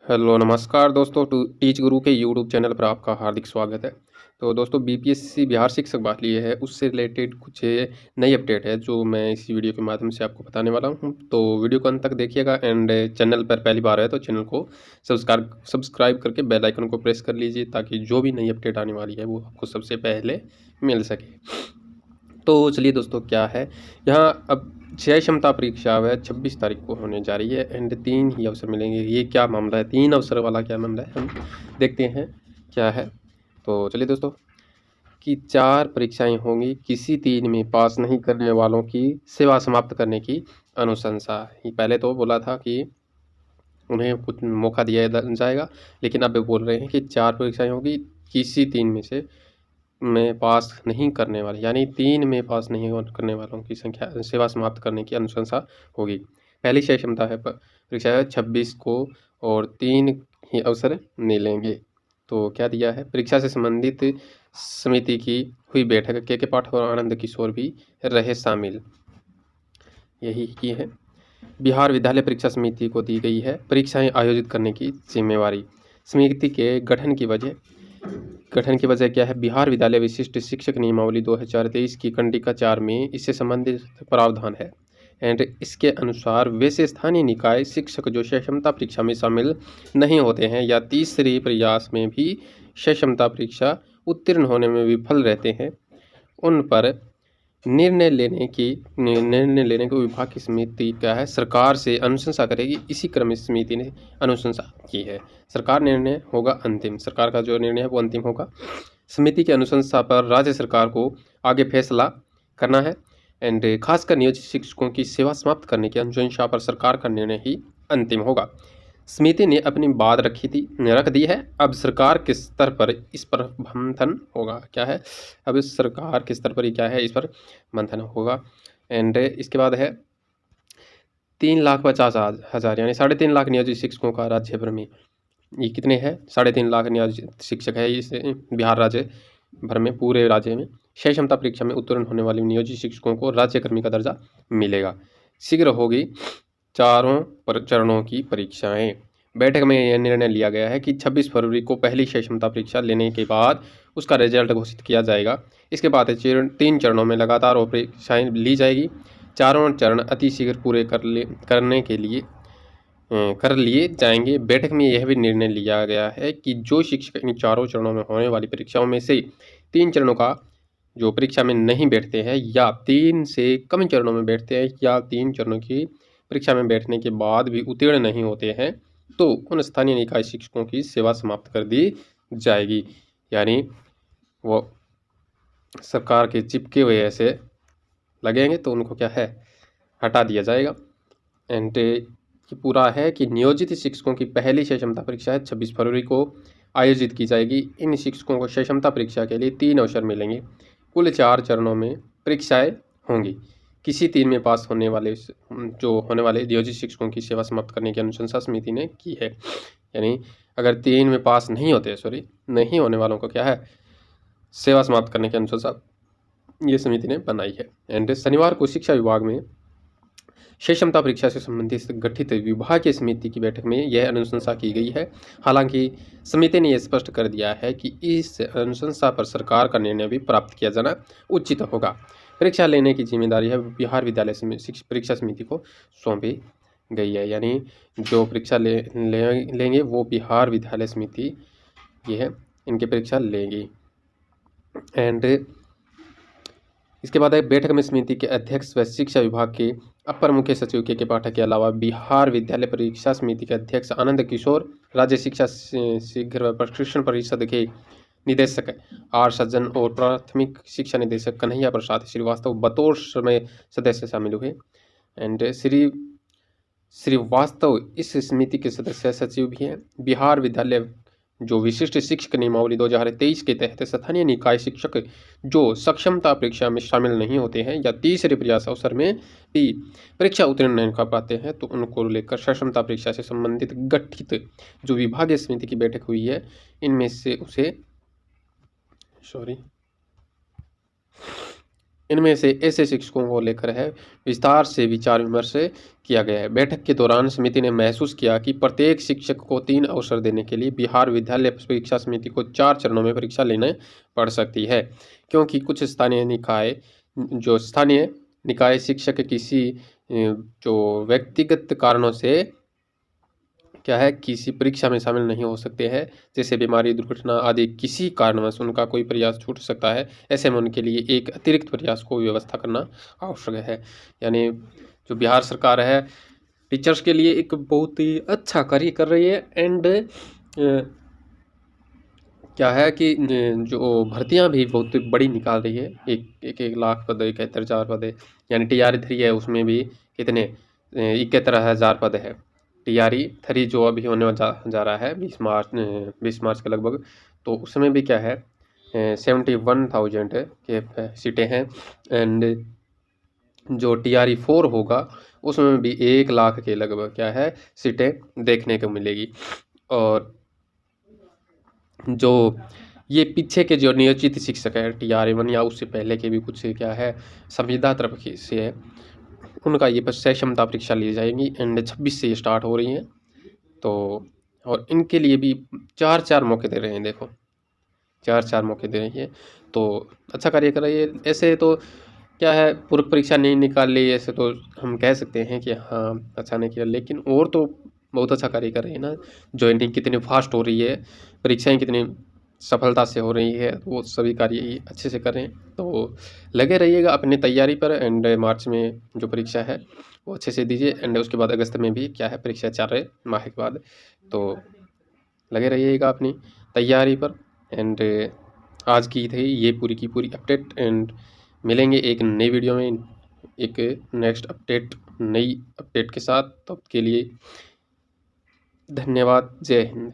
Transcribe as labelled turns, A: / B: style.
A: Hello नमस्कार दोस्तों, teach गुरु के यूट्यूब चैनल पर आपका हार्दिक स्वागत है। तो दोस्तों, बीपीएससी बिहार शिक्षक भर्ती है, उससे रिलेटेड कुछ नई अपडेट है जो मैं इसी वीडियो के माध्यम से आपको बताने वाला हूं। तो वीडियो को अंत तक देखिएगा एंड चैनल पर पहली बार है तो चैनल को सब्सक्राइब करके बेल आइकन को प्रेस कर लीजिए ताकि जो भी नई अपडेट आने वाली है वो आपको सबसे पहले मिल सके। तो चलिए दोस्तों, क्या है यहाँ अब क्षय क्षमता परीक्षा है 26 तारीख को होने जा रही है एंड 3 ही अवसर मिलेंगे। ये क्या मामला है, 3 अवसर वाला क्या मामला है, हम देखते हैं क्या है। तो चलिए दोस्तों, कि 4 परीक्षाएं होंगी, किसी 3 में पास नहीं करने वालों की सेवा समाप्त करने की अनुशंसा। ही पहले तो बोला था कि उन्हें कुछ मौका दिया जाएगा, लेकिन अब बोल रहे हैं कि 4 परीक्षाएं होगी, किसी 3 में से में पास नहीं करने वाले, यानी 3 में पास नहीं करने वालों की संख्या सेवा समाप्त करने की अनुशंसा होगी। पहली क्षय क्षमता है परीक्षा है 26 को और 3 ही अवसर मिलेंगे। तो क्या दिया है, परीक्षा से संबंधित समिति की हुई बैठक के पाठक और आनंद किशोर भी रहे शामिल, यही की है। बिहार विद्यालय परीक्षा समिति को दी गई है परीक्षाएं आयोजित करने की जिम्मेवारी। समिति के गठन की वजह क्या है, बिहार विद्यालय विशिष्ट शिक्षक नियमावली 2023 की कंडिका 4 में इससे संबंधित प्रावधान है एंड इसके अनुसार वैसे स्थानीय निकाय शिक्षक जो क्षय क्षमता परीक्षा में शामिल नहीं होते हैं या तीसरे प्रयास में भी क्षय क्षमता परीक्षा उत्तीर्ण होने में विफल रहते हैं, उन पर निर्णय लेने को विभाग की समिति क्या है, सरकार से अनुशंसा करेगी। इसी क्रम में समिति ने अनुशंसा की है। सरकार निर्णय होगा अंतिम, सरकार का जो निर्णय है वो अंतिम होगा। समिति की अनुशंसा पर राज्य सरकार को आगे फैसला करना है एंड खासकर नियोजित शिक्षकों की सेवा समाप्त करने की अनुशंसा पर सरकार का निर्णय ही अंतिम होगा। समिति ने अपनी बात रख दी है, अब सरकार के स्तर पर इस पर मंथन होगा। क्या है, अब इस सरकार के स्तर पर ही क्या है, इस पर मंथन होगा एंड इसके बाद है 3,50,000 यानी 3.5 लाख नियोजित शिक्षकों का राज्य भर में, ये कितने हैं, 3.5 लाख नियोजित शिक्षक है इस बिहार राज्य भर में, पूरे राज्य में क्षय क्षमता परीक्षा में उत्तीर्ण होने वाले नियोजित शिक्षकों को राज्यकर्मी का दर्जा मिलेगा। शीघ्र होगी चारों चरणों की परीक्षाएं। बैठक में यह निर्णय लिया गया है कि 26 फरवरी को पहली क्षय क्षमता परीक्षा लेने के बाद उसका रिजल्ट घोषित किया जाएगा। इसके बाद 3 चरणों में लगातार परीक्षाएं ली जाएगी। चारों चरण अतिशीघ्र पूरे कर लिए जाएंगे। बैठक में यह भी निर्णय लिया गया है कि जो शिक्षक इन चारों चरणों में होने वाली परीक्षाओं में से 3 चरणों का जो परीक्षा में नहीं बैठते हैं या 3 से कम चरणों में बैठते हैं या 3 चरणों की परीक्षा में बैठने के बाद भी उत्तीर्ण नहीं होते हैं, तो उन स्थानीय निकाय शिक्षकों की सेवा समाप्त कर दी जाएगी। यानी वो सरकार के चिपके हुए ऐसे लगेंगे तो उनको क्या है, हटा दिया जाएगा। एंड ये पूरा है कि नियोजित शिक्षकों की पहली क्षय क्षमता परीक्षा है 26 फरवरी को आयोजित की जाएगी। इन शिक्षकों को क्षय क्षमता परीक्षा के लिए 3 अवसर मिलेंगे। कुल 4 चरणों में परीक्षाएं होंगी। किसी 3 में पास होने वाले नियोजित शिक्षकों की सेवा समाप्त करने की अनुशंसा समिति ने की है। यानी अगर 3 में पास नहीं होने वालों को क्या है, सेवा समाप्त करने की अनुशंसा ये समिति ने बनाई है। एंड शनिवार को शिक्षा विभाग में क्षय क्षमता परीक्षा से संबंधित गठित विभागीय समिति की बैठक में यह अनुशंसा की गई है। हालांकि समिति ने यह स्पष्ट कर दिया है कि इस अनुशंसा पर सरकार का निर्णय भी प्राप्त किया जाना उचित होगा। परीक्षा लेने की जिम्मेदारी है बिहार विद्यालय परीक्षा समिति को सौंपी गई है। यानी जो परीक्षा लेंगे वो बिहार विद्यालय समिति ये है, इनकी परीक्षा लेंगी। एंड इसके बाद बैठक में समिति के अध्यक्ष व शिक्षा विभाग के अपर मुख्य सचिव के पाठक के अलावा बिहार विद्यालय परीक्षा समिति के अध्यक्ष आनंद किशोर, राज्य शिक्षा शीघ्र व प्रशिक्षण परिषद के निदेशक आर सज्जन और प्राथमिक शिक्षा निदेशक कन्हैया प्रसाद श्रीवास्तव बतौर सदस्य शामिल हुए। एंड श्रीवास्तव इस समिति के सदस्य सचिव भी हैं। बिहार विद्यालय जो विशिष्ट शिक्षक नियमावली 2023 के तहत स्थानीय निकाय शिक्षक जो सक्षमता परीक्षा में शामिल नहीं होते हैं या तीसरे प्रयास अवसर में भी परीक्षा उत्तीर्ण नहीं कर पाते हैं, तो उनको लेकर सक्षमता परीक्षा से संबंधित गठित जो विभागीय समिति की बैठक हुई है, इनमें से इनमें से ऐसे शिक्षकों को लेकर है विस्तार से विचार विमर्श किया गया है। बैठक के दौरान समिति ने महसूस किया कि प्रत्येक शिक्षक को 3 अवसर देने के लिए बिहार विद्यालय परीक्षा समिति को 4 चरणों में परीक्षा लेने पड़ सकती है, क्योंकि कुछ स्थानीय निकाय शिक्षक किसी जो व्यक्तिगत कारणों से क्या है किसी परीक्षा में शामिल नहीं हो सकते हैं, जैसे बीमारी, दुर्घटना आदि किसी कारणवश उनका कोई प्रयास छूट सकता है। ऐसे में उनके लिए एक अतिरिक्त प्रयास को व्यवस्था करना आवश्यक है। यानी जो बिहार सरकार है टीचर्स के लिए एक बहुत ही अच्छा कार्य कर रही है। एंड क्या है कि जो भर्तियां भी बहुत बड़ी निकाल रही है, एक लाख पद, 71,000 पद है। यानी TR3 है, उसमें भी कितने 71,000 पद है। TR3 जो अभी होने जा रहा है 20 मार्च के लगभग, तो उसमें भी क्या है 71,000 के सीटें हैं। एंड जो TR4 होगा उसमें भी 1 लाख के लगभग क्या है सीटें देखने को मिलेगी। और जो ये पीछे के जो नियोजित शिक्षक है TR1 या उससे पहले के भी कुछ क्या है संविदा तरफ से है, उनका ये बस क्षमता परीक्षा ली जाएगी। एंड 26 से ये स्टार्ट हो रही हैं। तो और इनके लिए भी 4-4 मौके दे रहे हैं। देखो 4-4 मौके दे रही है, तो अच्छा कार्य कर रही है। ऐसे तो क्या है पूर्व परीक्षा नहीं निकाल ली, ऐसे तो हम कह सकते हैं कि हाँ अच्छा नहीं किया, लेकिन और तो बहुत अच्छा कार्य कर रही है ना। ज्वाइनिंग कितनी फास्ट हो रही है, परीक्षाएं कितनी सफलता से हो रही है, वो सभी कार्य ही अच्छे से कर रहे हैं। तो लगे रहिएगा अपनी तैयारी पर। एंड मार्च में जो परीक्षा है वो अच्छे से दीजिए। एंड उसके बाद अगस्त में भी क्या है परीक्षा 4 माह के बाद, तो लगे रहिएगा अपनी तैयारी पर। एंड आज की थी ये पूरी की पूरी अपडेट। एंड मिलेंगे एक नई वीडियो में एक नेक्स्ट अपडेट, नई अपडेट के साथ। तब के लिए धन्यवाद। जय हिंद।